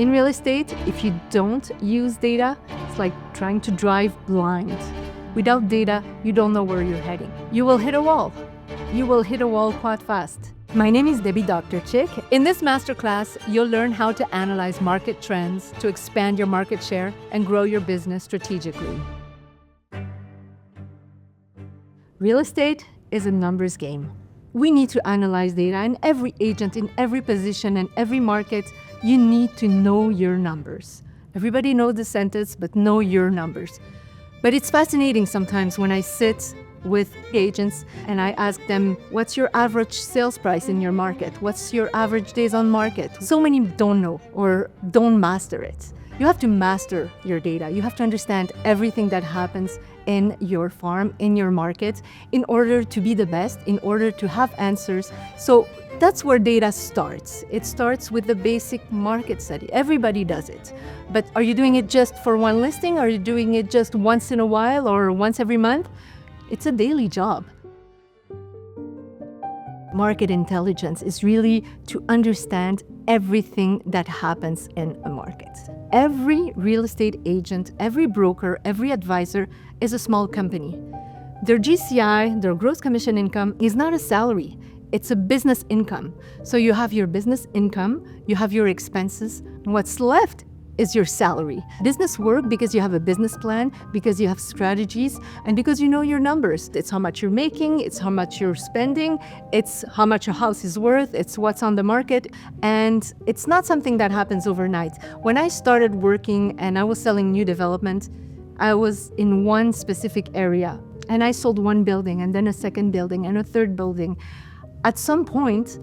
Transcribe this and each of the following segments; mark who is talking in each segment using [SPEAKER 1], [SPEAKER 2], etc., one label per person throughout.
[SPEAKER 1] In real estate, if you don't use data, it's like trying to drive blind. Without data, you don't know where you're heading. You will hit a wall. You will hit a wall quite fast. My name is Debby Doktorczyk. In this masterclass, you'll learn how to analyze market trends to expand your market share and grow your business strategically. Real estate is a numbers game. We need to analyze data, and every agent in every position and every market, you need to know your numbers. Everybody knows the sentence, but know your numbers. But it's fascinating sometimes when I sit with agents and I ask them, what's your average sales price in your market? What's your average days on market? So many don't know or don't master it. You have to master your data. You have to understand everything that happens in your farm, in your market, in order to be the best, in order to have answers. So that's where data starts. It starts with the basic market study. Everybody does it. But are you doing it just for one listing? Are you doing it just once in a while or once every month? It's a daily job. Market intelligence is really to understand everything that happens in a market. Every real estate agent, every broker, every advisor is a small company. Their GCI, their gross commission income, is not a salary. It's a business income. So you have your business income, you have your expenses, and what's left is your salary. Business work because you have a business plan, because you have strategies, and because you know your numbers. It's how much you're making, it's how much you're spending, it's how much a house is worth, it's what's on the market, and it's not something that happens overnight. When I started working and I was selling new development, I was in one specific area, and I sold one building, and then a second building, and a third building. At some point,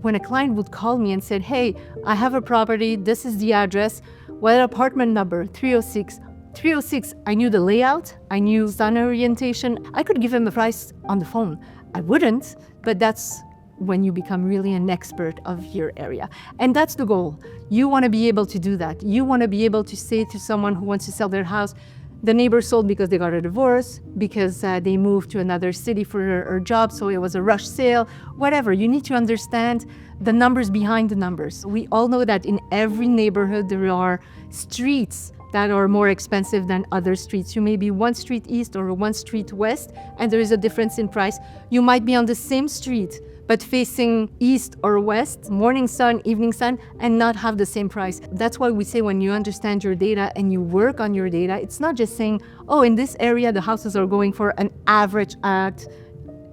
[SPEAKER 1] when a client would call me and said, hey, I have a property, this is the address, what apartment number? 306. 306, I knew the layout, I knew sun orientation. I could give him a price on the phone. I wouldn't, but that's when you become really an expert of your area. And that's the goal. You want to be able to do that. You want to be able to say to someone who wants to sell their house, the neighbor sold because they got a divorce, because they moved to another city for a job, so it was a rush sale, whatever. You need to understand the numbers behind the numbers. We all know that in every neighborhood there are streets that are more expensive than other streets. You may be one street east or one street west, and there is a difference in price. You might be on the same street, but facing east or west, morning sun, evening sun, and not have the same price. That's why we say when you understand your data and you work on your data, it's not just saying, oh, in this area, the houses are going for an average at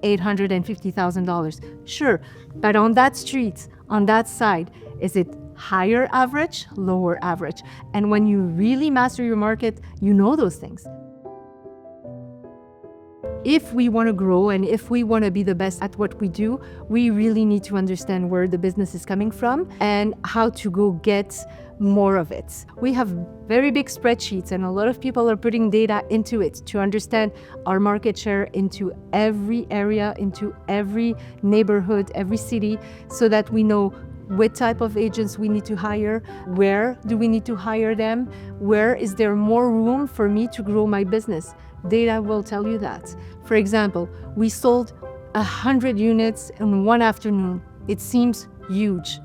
[SPEAKER 1] $850,000. Sure, but on that street, on that side, is it higher average, lower average? And when you really master your market, you know those things. If we want to grow and if we want to be the best at what we do, we really need to understand where the business is coming from and how to go get more of it. We have very big spreadsheets, and a lot of people are putting data into it to understand our market share into every area, into every neighborhood, every city, so that we know what type of agents we need to hire, where do we need to hire them, where is there more room for me to grow my business. Data will tell you that. For example, we sold 100 units in one afternoon. It seems huge.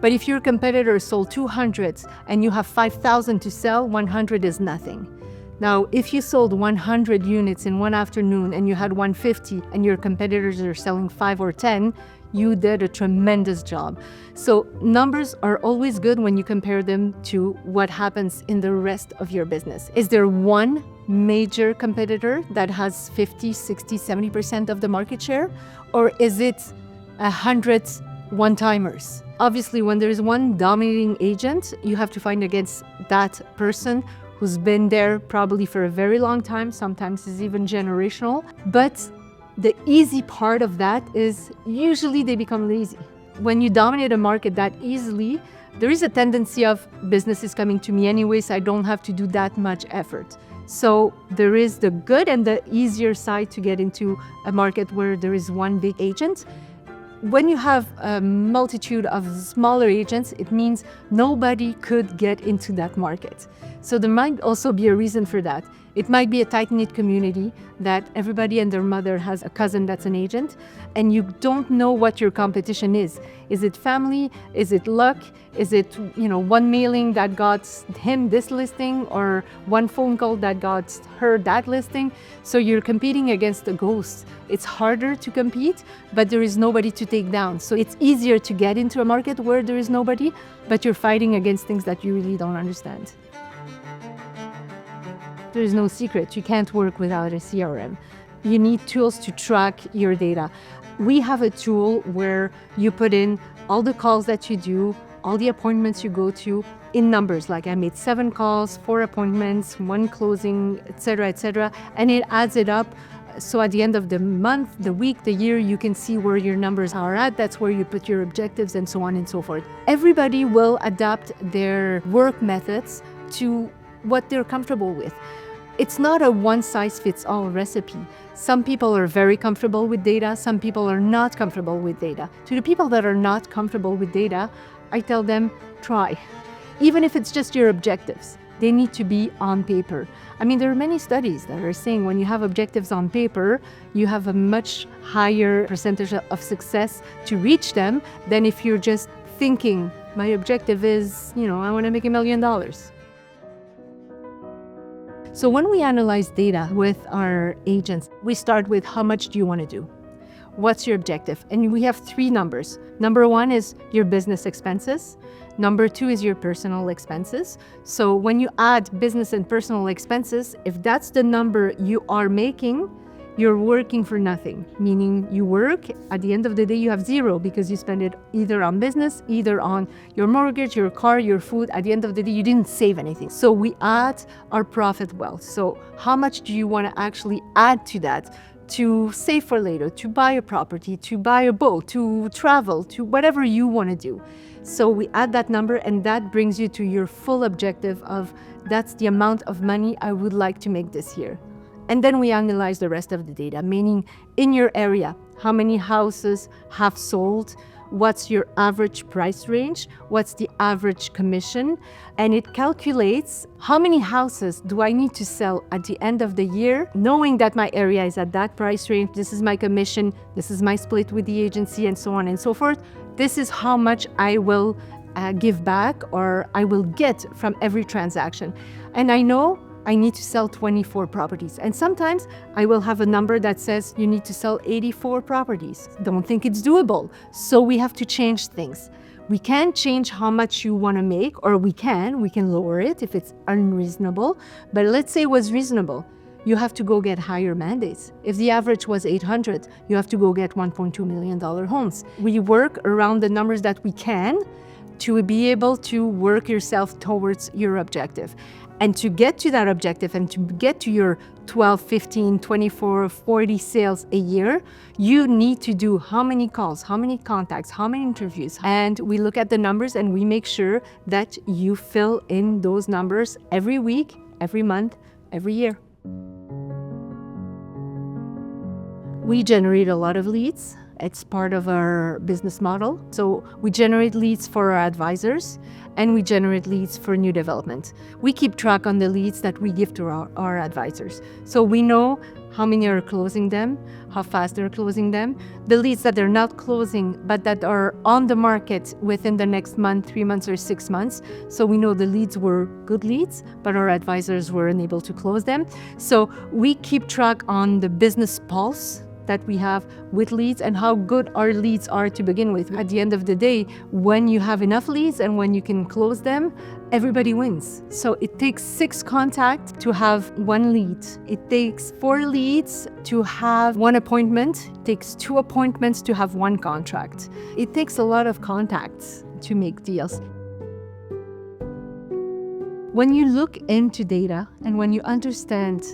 [SPEAKER 1] But if your competitor sold 200 and you have 5,000 to sell, 100 is nothing. Now, if you sold 100 units in one afternoon and you had 150 and your competitors are selling 5 or 10, you did a tremendous job. So numbers are always good when you compare them to what happens in the rest of your business. Is there one major competitor that has 50, 60, 70% of the market share? Or is it 100 one-timers? Obviously, when there is one dominating agent, you have to find against that person who's been there probably for a very long time, sometimes is even generational. But the easy part of that is usually they become lazy. When you dominate a market that easily, there is a tendency of business is coming to me anyways, I don't have to do that much effort. So there is the good and the easier side to get into a market where there is one big agent. When you have a multitude of smaller agents, it means nobody could get into that market. So there might also be a reason for that. It might be a tight-knit community that everybody and their mother has a cousin that's an agent, and you don't know what your competition is. Is it family? Is it luck? Is it, one mailing that got him this listing, or one phone call that got her that listing? So you're competing against a ghost. It's harder to compete, but there is nobody to take down. So it's easier to get into a market where there is nobody, but you're fighting against things that you really don't understand. There is no secret. You can't work without a CRM. You need tools to track your data. We have a tool where you put in all the calls that you do, all the appointments you go to in numbers, like I made 7 calls, 4 appointments, 1 closing, etc., and it adds it up. So at the end of the month, the week, the year, you can see where your numbers are at. That's where you put your objectives and so on and so forth. Everybody will adapt their work methods to what they're comfortable with. It's not a one-size-fits-all recipe. Some people are very comfortable with data, some people are not comfortable with data. To the people that are not comfortable with data, I tell them, try. Even if it's just your objectives, they need to be on paper. I mean, there are many studies that are saying when you have objectives on paper, you have a much higher percentage of success to reach them than if you're just thinking, my objective is, I want to make $1 million. So when we analyze data with our agents, we start with how much do you want to do? What's your objective? And we have 3 numbers. Number 1 is your business expenses. Number 2 is your personal expenses. So when you add business and personal expenses, if that's the number you are making, you're working for nothing, meaning you work, at the end of the day you have 0 because you spend it either on business, either on your mortgage, your car, your food. At the end of the day, you didn't save anything. So we add our profit wealth. So how much do you want to actually add to that? To save for later, to buy a property, to buy a boat, to travel, to whatever you want to do. So we add that number, and that brings you to your full objective of that's the amount of money I would like to make this year. And then we analyze the rest of the data, meaning in your area, how many houses have sold, what's your average price range, what's the average commission, and it calculates how many houses do I need to sell at the end of the year, knowing that my area is at that price range, this is my commission, this is my split with the agency, and so on and so forth. This is how much I will give back or I will get from every transaction. And I know I need to sell 24 properties. And sometimes I will have a number that says you need to sell 84 properties. Don't think it's doable. So we have to change things. We can't change how much you want to make, or we can lower it if it's unreasonable. But let's say it was reasonable. You have to go get higher mandates. If the average was 800, you have to go get $1.2 million homes. We work around the numbers that we can to be able to work yourself towards your objective. And to get to that objective and to get to your 12, 15, 24, 40 sales a year, you need to do how many calls, how many contacts, how many interviews. And we look at the numbers and we make sure that you fill in those numbers every week, every month, every year. We generate a lot of leads. It's part of our business model. So we generate leads for our advisors and we generate leads for new development. We keep track on the leads that we give to our advisors. So we know how many are closing them, how fast they're closing them, the leads that they're not closing but that are on the market within the next month, 3 months or 6 months. So we know the leads were good leads, but our advisors were unable to close them. So we keep track on the business pulse that we have with leads and how good our leads are to begin with. At the end of the day, when you have enough leads and when you can close them, everybody wins. So it takes 6 contacts to have 1 lead. It takes 4 leads to have 1 appointment. It takes 2 appointments to have 1 contract. It takes a lot of contacts to make deals. When you look into data and when you understand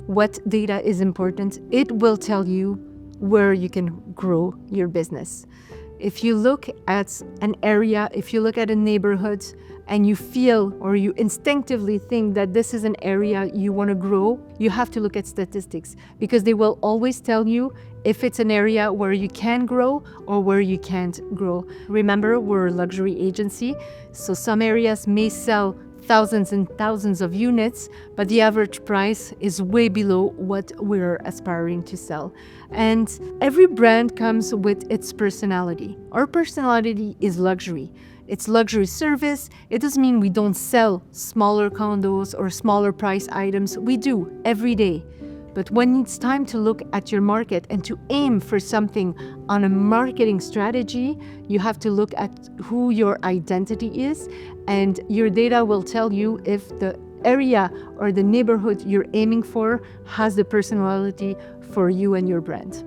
[SPEAKER 1] what data is important, it will tell you where you can grow your business. If you look at an area, if you look at a neighborhood, and you feel or you instinctively think that this is an area you want to grow, you have to look at statistics, because they will always tell you if it's an area where you can grow or where you can't grow. Remember, we're a luxury agency, so some areas may sell thousands and thousands of units, but the average price is way below what we're aspiring to sell. And every brand comes with its personality. Our personality is luxury. It's luxury service. It doesn't mean we don't sell smaller condos or smaller price items. We do every day. But when it's time to look at your market and to aim for something on a marketing strategy, you have to look at who your identity is, and your data will tell you if the area or the neighborhood you're aiming for has the personality for you and your brand.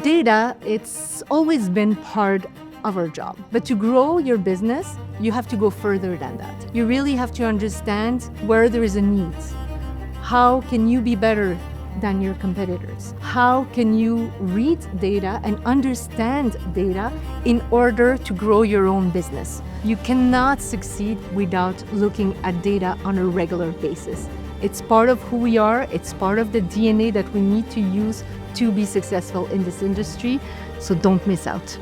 [SPEAKER 1] Data, it's always been part of our job. But to grow your business, you have to go further than that. You really have to understand where there is a need. How can you be better than your competitors? How can you read data and understand data in order to grow your own business? You cannot succeed without looking at data on a regular basis. It's part of who we are. It's part of the DNA that we need to use to be successful in this industry. So don't miss out.